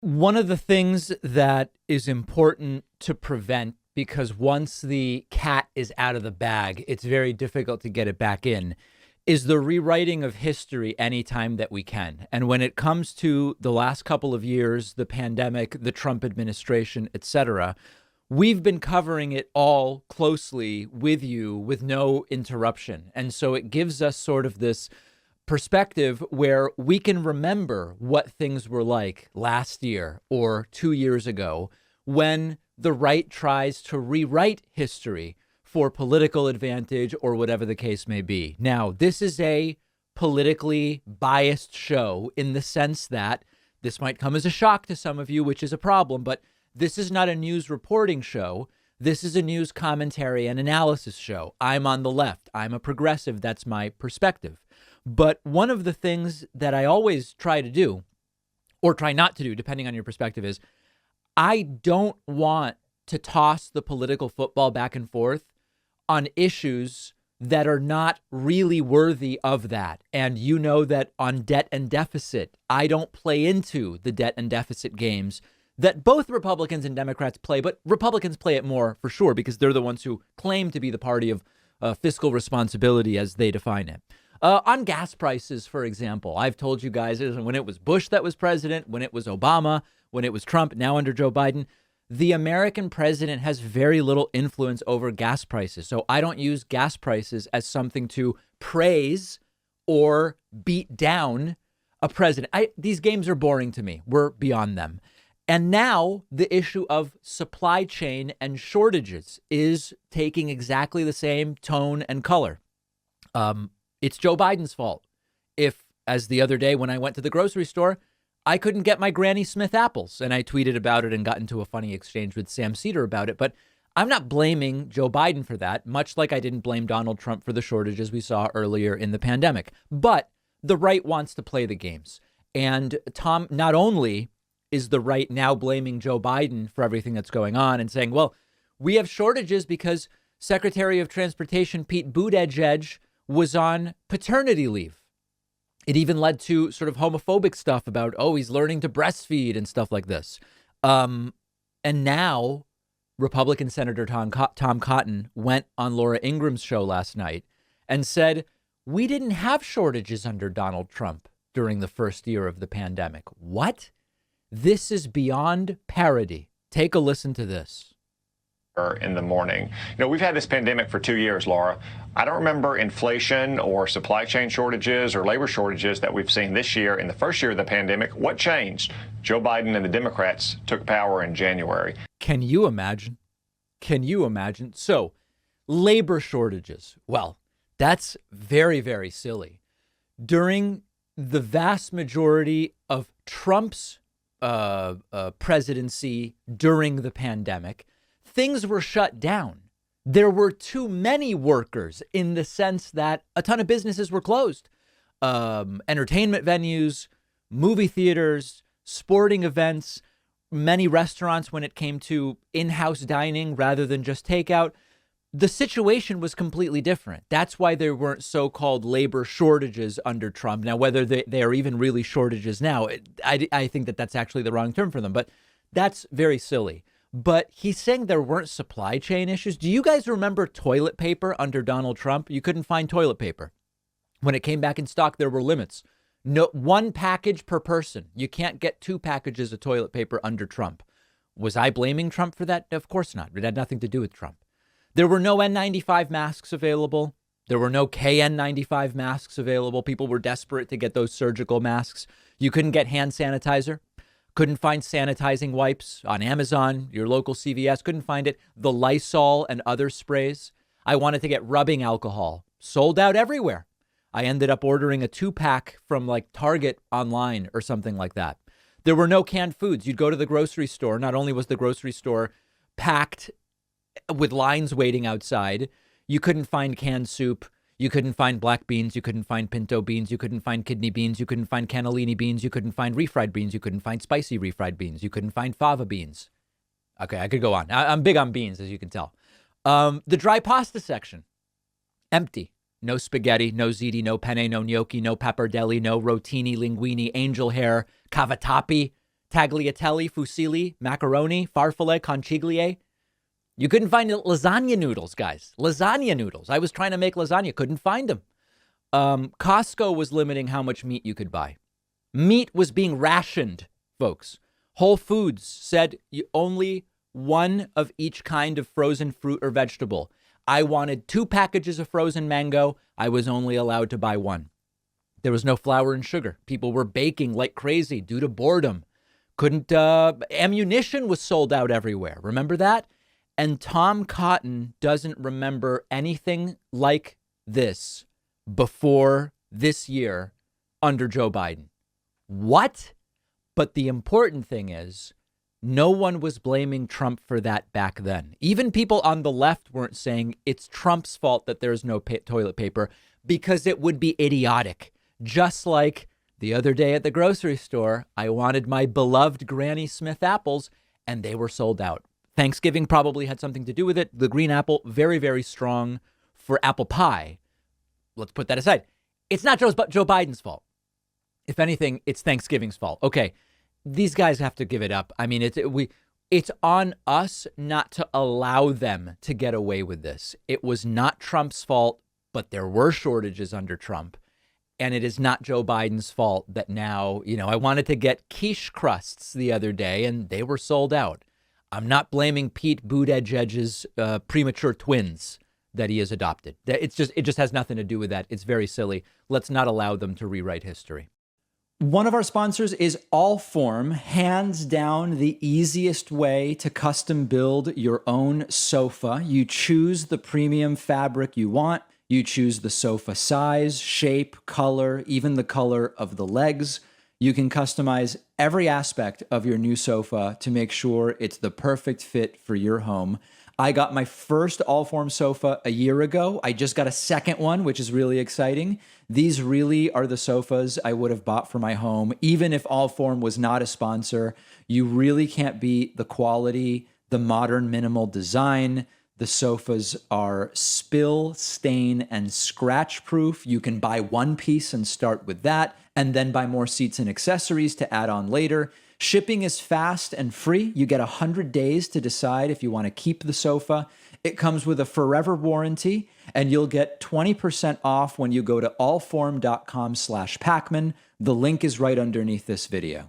One of the things that is important to prevent, because once the cat is out of the bag, it's very difficult to get it back in, is the rewriting of history anytime that we can. And when it comes to the last couple of years, the pandemic, the Trump administration, etc., we've been covering it all closely with you with no interruption. And so it gives us sort of this perspective where we can remember what things were like last year or 2 years ago when the right tries to rewrite history for political advantage or whatever the case may be. Now, this is a politically biased show in the sense that this might come as a shock to some of you, which is a problem, but this is not a news reporting show. This is a news commentary and analysis show. I'm on the left. I'm a progressive. That's my perspective. But one of the things that I always try to do, or try not to do, depending on your perspective, is I don't want to toss the political football back and forth on issues that are not really worthy of that. And you know that on debt and deficit, I don't play into the debt and deficit games that both Republicans and Democrats play, but Republicans play it more for sure because they're the ones who claim to be the party of fiscal responsibility as they define it. On gas prices, for example, I've told you guys when it was Bush that was president, when it was Obama, when it was Trump, now under Joe Biden, the American president has very little influence over gas prices. So I don't use gas prices as something to praise or beat down a president. These games are boring to me. We're beyond them. And now the issue of supply chain and shortages is taking exactly the same tone and color. It's Joe Biden's fault. If, as the other day when I went to the grocery store, I couldn't get my Granny Smith apples, and I tweeted about it and got into a funny exchange with Sam Cedar about it. But I'm not blaming Joe Biden for that, much like I didn't blame Donald Trump for the shortages we saw earlier in the pandemic. But the right wants to play the games. And Tom, not only is the right now blaming Joe Biden for everything that's going on and saying, well, we have shortages because Secretary of Transportation Pete Buttigieg was on paternity leave. It even led to sort of homophobic stuff about, oh, he's learning to breastfeed and stuff like this. And now Republican Senator Tom Cotton went on Laura Ingraham's show last night and said, we didn't have shortages under Donald Trump during the first year of the pandemic. What? This is beyond parody. Take a listen to this. In the morning. We've had this pandemic for 2 years, Laura. I don't remember inflation or supply chain shortages or labor shortages that we've seen this year in the first year of the pandemic. What changed? Joe Biden and the Democrats took power in January. Can you imagine? Can you imagine? So, labor shortages. Well, that's very, very silly. During the vast majority of Trump's presidency during the pandemic, things were shut down. There were too many workers in the sense that a ton of businesses were closed. Entertainment venues, movie theaters, sporting events, many restaurants when it came to in-house dining rather than just takeout. The situation was completely different. That's why there weren't so-called labor shortages under Trump. Now, whether they are even really shortages now, I think that that's actually the wrong term for them, but that's very silly. But he's saying there weren't supply chain issues. Do you guys remember toilet paper under Donald Trump? You couldn't find toilet paper. When it came back in stock, there were limits. No, one package per person. You can't get 2 packages of toilet paper under Trump. Was I blaming Trump for that? Of course not. It had nothing to do with Trump. There were no N95 masks available. There were no KN95 masks available. People were desperate to get those surgical masks. You couldn't get hand sanitizer. Couldn't find sanitizing wipes on Amazon. Your local CVS couldn't find it. The Lysol and other sprays. I wanted to get rubbing alcohol. Sold out everywhere. I ended up ordering a 2-pack from like Target online or something like that. There were no canned foods. You'd go to the grocery store. Not only was the grocery store packed with lines waiting outside, you couldn't find canned soup. You couldn't find black beans. You couldn't find pinto beans. You couldn't find kidney beans. You couldn't find cannellini beans. You couldn't find refried beans. You couldn't find spicy refried beans. You couldn't find fava beans. Okay, I could go on. I'm big on beans, as you can tell. The dry pasta section, empty. No spaghetti, no ziti, no penne, no gnocchi, no pappardelle, no rotini, linguine, angel hair, cavatappi, tagliatelle, fusilli, macaroni, farfalle, conchiglie. You couldn't find lasagna noodles, guys. Lasagna noodles. I was trying to make lasagna, couldn't find them. Costco was limiting how much meat you could buy. Meat was being rationed, folks. Whole Foods said you only one of each kind of frozen fruit or vegetable. I wanted 2 packages of frozen mango. I was only allowed to buy 1. There was no flour and sugar. People were baking like crazy due to boredom. Ammunition was sold out everywhere. Remember that? And Tom Cotton doesn't remember anything like this before this year under Joe Biden. What? But the important thing is, no one was blaming Trump for that back then. Even people on the left weren't saying it's Trump's fault that there's no toilet paper, because it would be idiotic. Just like the other day at the grocery store, I wanted my beloved Granny Smith apples and they were sold out. Thanksgiving probably had something to do with it. The green apple, very, very strong for apple pie. Let's put that aside. It's not Joe Biden's fault. If anything, it's Thanksgiving's fault. Okay, these guys have to give it up. I mean, it's on us not to allow them to get away with this. It was not Trump's fault, but there were shortages under Trump. And it is not Joe Biden's fault that now, I wanted to get quiche crusts the other day and they were sold out. I'm not blaming Pete Buttigieg's premature twins that he has adopted. It just has nothing to do with that. It's very silly. Let's not allow them to rewrite history. One of our sponsors is Allform, hands down the easiest way to custom build your own sofa. You choose the premium fabric you want. You choose the sofa size, shape, color, even the color of the legs. You can customize every aspect of your new sofa to make sure it's the perfect fit for your home. I got my first Allform sofa a year ago. I just got a second one, which is really exciting. These really are the sofas I would have bought for my home. Even if Allform was not a sponsor, you really can't beat the quality, the modern minimal design. The sofas are spill, stain, and scratch proof. You can buy one piece and start with that, and then buy more seats and accessories to add on later. Shipping is fast and free. You get 100 days to decide if you want to keep the sofa. It comes with a forever warranty, and you'll get 20% off when you go to allform.com/Pacman. The link is right underneath this video.